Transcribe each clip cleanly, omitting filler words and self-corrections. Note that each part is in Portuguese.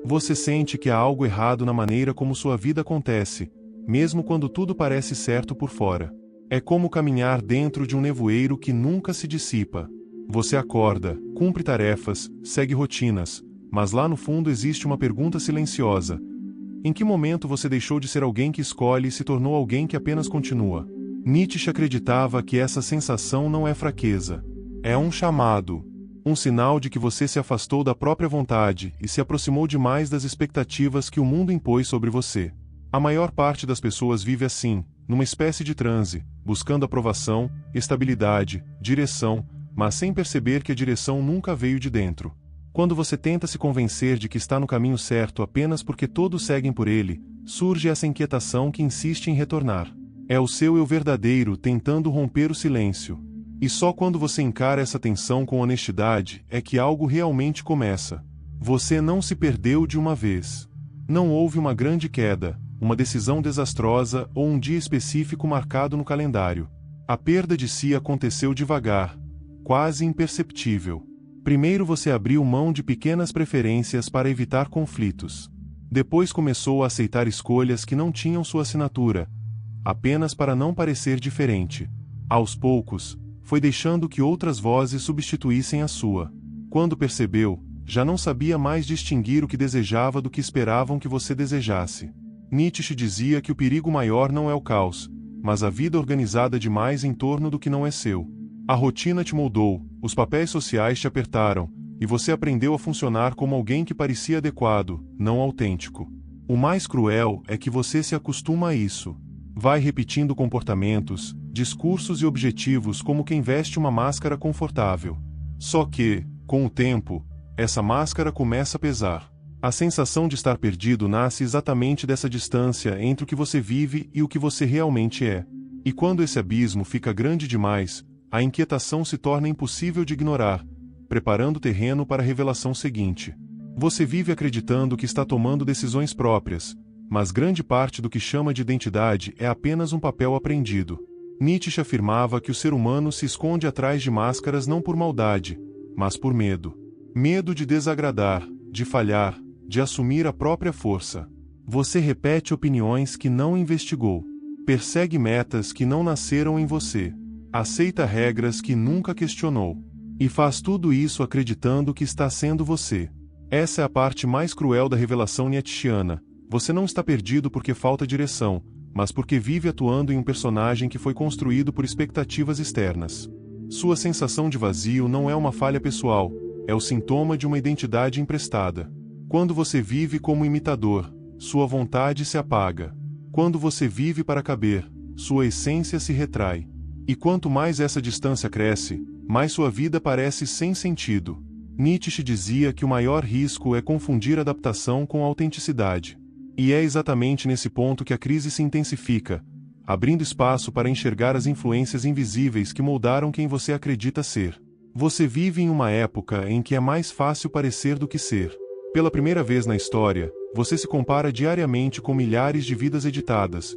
Você sente que há algo errado na maneira como sua vida acontece, mesmo quando tudo parece certo por fora. É como caminhar dentro de um nevoeiro que nunca se dissipa. Você acorda, cumpre tarefas, segue rotinas, mas lá no fundo existe uma pergunta silenciosa. Em que momento você deixou de ser alguém que escolhe e se tornou alguém que apenas continua? Nietzsche acreditava que essa sensação não é fraqueza. É um chamado. Um sinal de que você se afastou da própria vontade e se aproximou demais das expectativas que o mundo impôs sobre você. A maior parte das pessoas vive assim, numa espécie de transe, buscando aprovação, estabilidade, direção, mas sem perceber que a direção nunca veio de dentro. Quando você tenta se convencer de que está no caminho certo apenas porque todos seguem por ele, surge essa inquietação que insiste em retornar. É o seu eu verdadeiro tentando romper o silêncio. E só quando você encara essa tensão com honestidade é que algo realmente começa. Você não se perdeu de uma vez. Não houve uma grande queda, uma decisão desastrosa ou um dia específico marcado no calendário. A perda de si aconteceu devagar, quase imperceptível. Primeiro você abriu mão de pequenas preferências para evitar conflitos. Depois começou a aceitar escolhas que não tinham sua assinatura, apenas para não parecer diferente. Aos poucos, foi deixando que outras vozes substituíssem a sua. Quando percebeu, já não sabia mais distinguir o que desejava do que esperavam que você desejasse. Nietzsche dizia que o perigo maior não é o caos, mas a vida organizada demais em torno do que não é seu. A rotina te moldou, os papéis sociais te apertaram, e você aprendeu a funcionar como alguém que parecia adequado, não autêntico. O mais cruel é que você se acostuma a isso. Vai repetindo comportamentos, discursos e objetivos como quem veste uma máscara confortável. Só que, com o tempo, essa máscara começa a pesar. A sensação de estar perdido nasce exatamente dessa distância entre o que você vive e o que você realmente é. E quando esse abismo fica grande demais, a inquietação se torna impossível de ignorar, preparando o terreno para a revelação seguinte. Você vive acreditando que está tomando decisões próprias, mas grande parte do que chama de identidade é apenas um papel aprendido. Nietzsche afirmava que o ser humano se esconde atrás de máscaras não por maldade, mas por medo. Medo de desagradar, de falhar, de assumir a própria força. Você repete opiniões que não investigou. Persegue metas que não nasceram em você. Aceita regras que nunca questionou. E faz tudo isso acreditando que está sendo você. Essa é a parte mais cruel da revelação nietzschiana. Você não está perdido porque falta direção, mas porque vive atuando em um personagem que foi construído por expectativas externas. Sua sensação de vazio não é uma falha pessoal, é o sintoma de uma identidade emprestada. Quando você vive como imitador, sua vontade se apaga. Quando você vive para caber, sua essência se retrai. E quanto mais essa distância cresce, mais sua vida parece sem sentido. Nietzsche dizia que o maior risco é confundir adaptação com autenticidade. E é exatamente nesse ponto que a crise se intensifica, abrindo espaço para enxergar as influências invisíveis que moldaram quem você acredita ser. Você vive em uma época em que é mais fácil parecer do que ser. Pela primeira vez na história, você se compara diariamente com milhares de vidas editadas,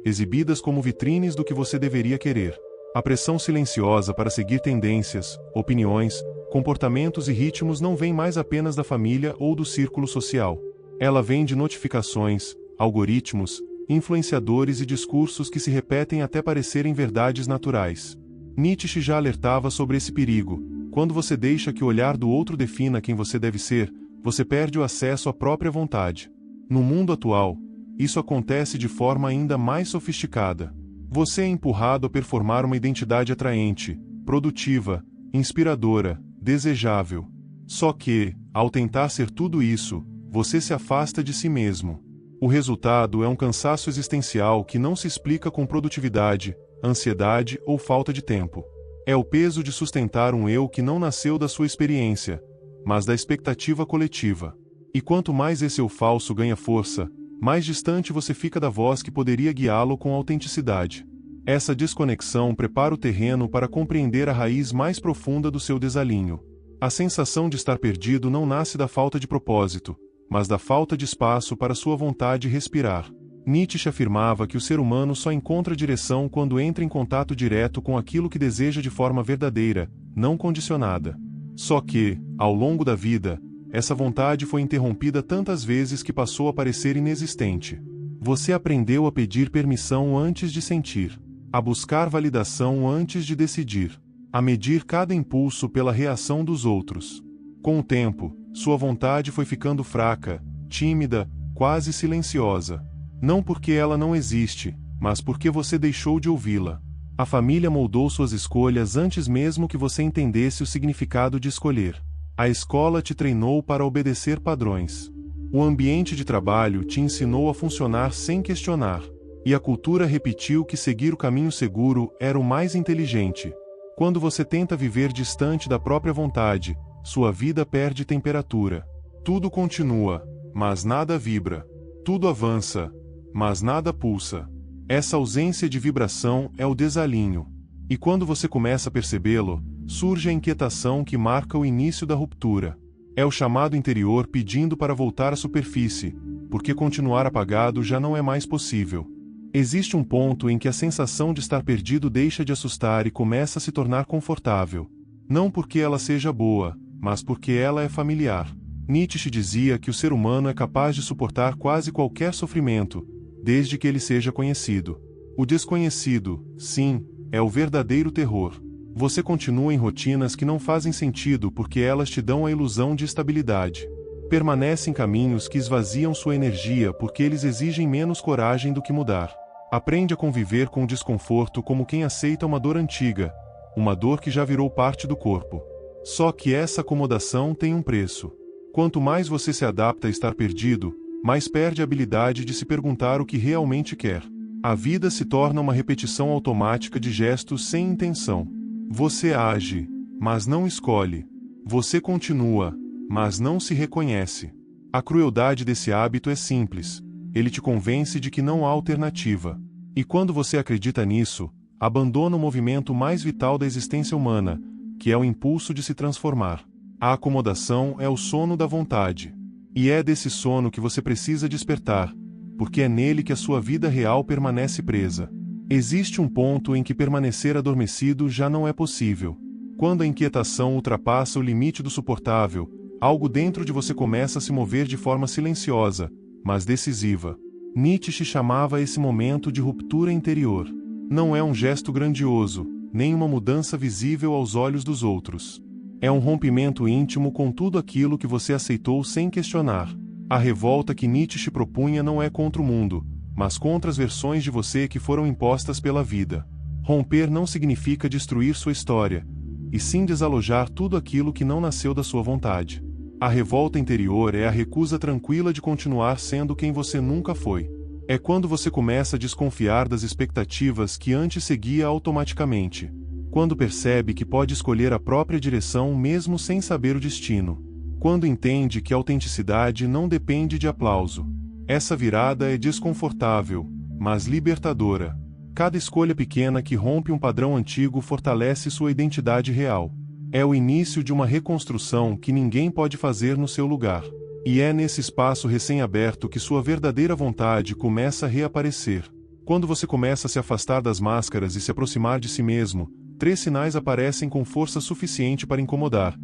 exibidas como vitrines do que você deveria querer. A pressão silenciosa para seguir tendências, opiniões, comportamentos e ritmos não vem mais apenas da família ou do círculo social. Ela vem de notificações, algoritmos, influenciadores e discursos que se repetem até parecerem verdades naturais. Nietzsche já alertava sobre esse perigo. Quando você deixa que o olhar do outro defina quem você deve ser, você perde o acesso à própria vontade. No mundo atual, isso acontece de forma ainda mais sofisticada. Você é empurrado a performar uma identidade atraente, produtiva, inspiradora, desejável. Só que, ao tentar ser tudo isso, você se afasta de si mesmo. O resultado é um cansaço existencial que não se explica com produtividade, ansiedade ou falta de tempo. É o peso de sustentar um eu que não nasceu da sua experiência, mas da expectativa coletiva. E quanto mais esse eu falso ganha força, mais distante você fica da voz que poderia guiá-lo com autenticidade. Essa desconexão prepara o terreno para compreender a raiz mais profunda do seu desalinho. A sensação de estar perdido não nasce da falta de propósito, mas da falta de espaço para sua vontade respirar. Nietzsche afirmava que o ser humano só encontra direção quando entra em contato direto com aquilo que deseja de forma verdadeira, não condicionada. Só que, ao longo da vida, essa vontade foi interrompida tantas vezes que passou a parecer inexistente. Você aprendeu a pedir permissão antes de sentir, a buscar validação antes de decidir, a medir cada impulso pela reação dos outros. Com o tempo, sua vontade foi ficando fraca, tímida, quase silenciosa. Não porque ela não existe, mas porque você deixou de ouvi-la. A família moldou suas escolhas antes mesmo que você entendesse o significado de escolher. A escola te treinou para obedecer padrões. O ambiente de trabalho te ensinou a funcionar sem questionar. E a cultura repetiu que seguir o caminho seguro era o mais inteligente. Quando você tenta viver distante da própria vontade, sua vida perde temperatura. Tudo continua, mas nada vibra. Tudo avança, mas nada pulsa. Essa ausência de vibração é o desalinho. E quando você começa a percebê-lo, surge a inquietação que marca o início da ruptura. É o chamado interior pedindo para voltar à superfície, porque continuar apagado já não é mais possível. Existe um ponto em que a sensação de estar perdido deixa de assustar e começa a se tornar confortável. Não porque ela seja boa, mas porque ela é familiar. Nietzsche dizia que o ser humano é capaz de suportar quase qualquer sofrimento, desde que ele seja conhecido. O desconhecido, sim, é o verdadeiro terror. Você continua em rotinas que não fazem sentido porque elas te dão a ilusão de estabilidade. Permanece em caminhos que esvaziam sua energia porque eles exigem menos coragem do que mudar. Aprende a conviver com o desconforto como quem aceita uma dor antiga, uma dor que já virou parte do corpo. Só que essa acomodação tem um preço. Quanto mais você se adapta a estar perdido, mais perde a habilidade de se perguntar o que realmente quer. A vida se torna uma repetição automática de gestos sem intenção. Você age, mas não escolhe. Você continua, mas não se reconhece. A crueldade desse hábito é simples. Ele te convence de que não há alternativa. E quando você acredita nisso, abandona o movimento mais vital da existência humana, que é o impulso de se transformar. A acomodação é o sono da vontade. E é desse sono que você precisa despertar, porque é nele que a sua vida real permanece presa. Existe um ponto em que permanecer adormecido já não é possível. Quando a inquietação ultrapassa o limite do suportável, algo dentro de você começa a se mover de forma silenciosa, mas decisiva. Nietzsche chamava esse momento de ruptura interior. Não é um gesto grandioso, nem uma mudança visível aos olhos dos outros. É um rompimento íntimo com tudo aquilo que você aceitou sem questionar. A revolta que Nietzsche propunha não é contra o mundo, mas contra as versões de você que foram impostas pela vida. Romper não significa destruir sua história, e sim desalojar tudo aquilo que não nasceu da sua vontade. A revolta interior é a recusa tranquila de continuar sendo quem você nunca foi. É quando você começa a desconfiar das expectativas que antes seguia automaticamente. Quando percebe que pode escolher a própria direção mesmo sem saber o destino. Quando entende que a autenticidade não depende de aplauso. Essa virada é desconfortável, mas libertadora. Cada escolha pequena que rompe um padrão antigo fortalece sua identidade real. É o início de uma reconstrução que ninguém pode fazer no seu lugar. E é nesse espaço recém-aberto que sua verdadeira vontade começa a reaparecer. Quando você começa a se afastar das máscaras e se aproximar de si mesmo, 3 sinais aparecem com força suficiente para incomodar,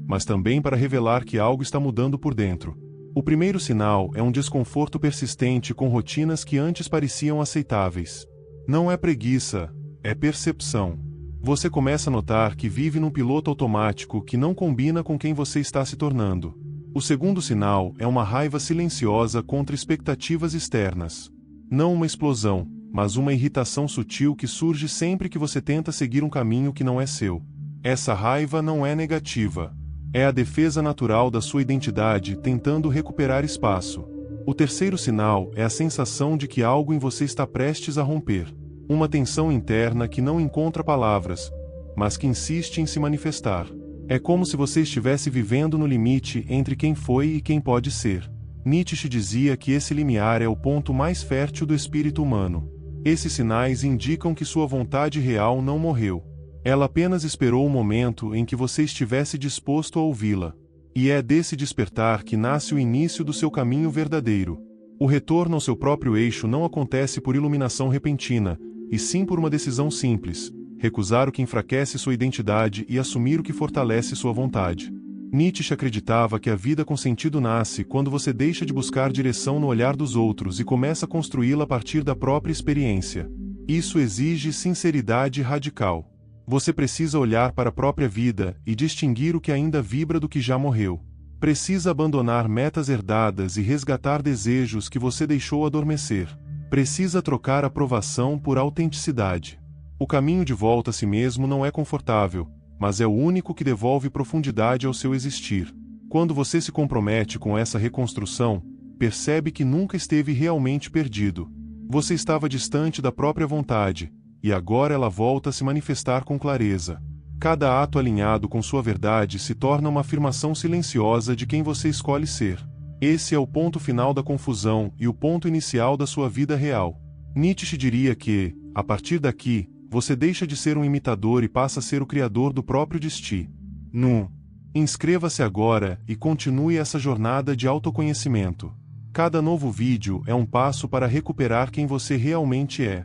mas também para revelar que algo está mudando por dentro. O primeiro sinal é um desconforto persistente com rotinas que antes pareciam aceitáveis. Não é preguiça, é percepção. Você começa a notar que vive num piloto automático que não combina com quem você está se tornando. O segundo sinal é uma raiva silenciosa contra expectativas externas. Não uma explosão, mas uma irritação sutil que surge sempre que você tenta seguir um caminho que não é seu. Essa raiva não é negativa. É a defesa natural da sua identidade tentando recuperar espaço. O terceiro sinal é a sensação de que algo em você está prestes a romper. Uma tensão interna que não encontra palavras, mas que insiste em se manifestar. É como se você estivesse vivendo no limite entre quem foi e quem pode ser. Nietzsche dizia que esse limiar é o ponto mais fértil do espírito humano. Esses sinais indicam que sua vontade real não morreu. Ela apenas esperou o momento em que você estivesse disposto a ouvi-la. E é desse despertar que nasce o início do seu caminho verdadeiro. O retorno ao seu próprio eixo não acontece por iluminação repentina, e sim por uma decisão simples: recusar o que enfraquece sua identidade e assumir o que fortalece sua vontade. Nietzsche acreditava que a vida com sentido nasce quando você deixa de buscar direção no olhar dos outros e começa a construí-la a partir da própria experiência. Isso exige sinceridade radical. Você precisa olhar para a própria vida e distinguir o que ainda vibra do que já morreu. Precisa abandonar metas herdadas e resgatar desejos que você deixou adormecer. Precisa trocar aprovação por autenticidade. O caminho de volta a si mesmo não é confortável, mas é o único que devolve profundidade ao seu existir. Quando você se compromete com essa reconstrução, percebe que nunca esteve realmente perdido. Você estava distante da própria vontade, e agora ela volta a se manifestar com clareza. Cada ato alinhado com sua verdade se torna uma afirmação silenciosa de quem você escolhe ser. Esse é o ponto final da confusão e o ponto inicial da sua vida real. Nietzsche diria que, a partir daqui, você deixa de ser um imitador e passa a ser o criador do próprio destino. Inscreva-se agora e continue essa jornada de autoconhecimento. Cada novo vídeo é um passo para recuperar quem você realmente é.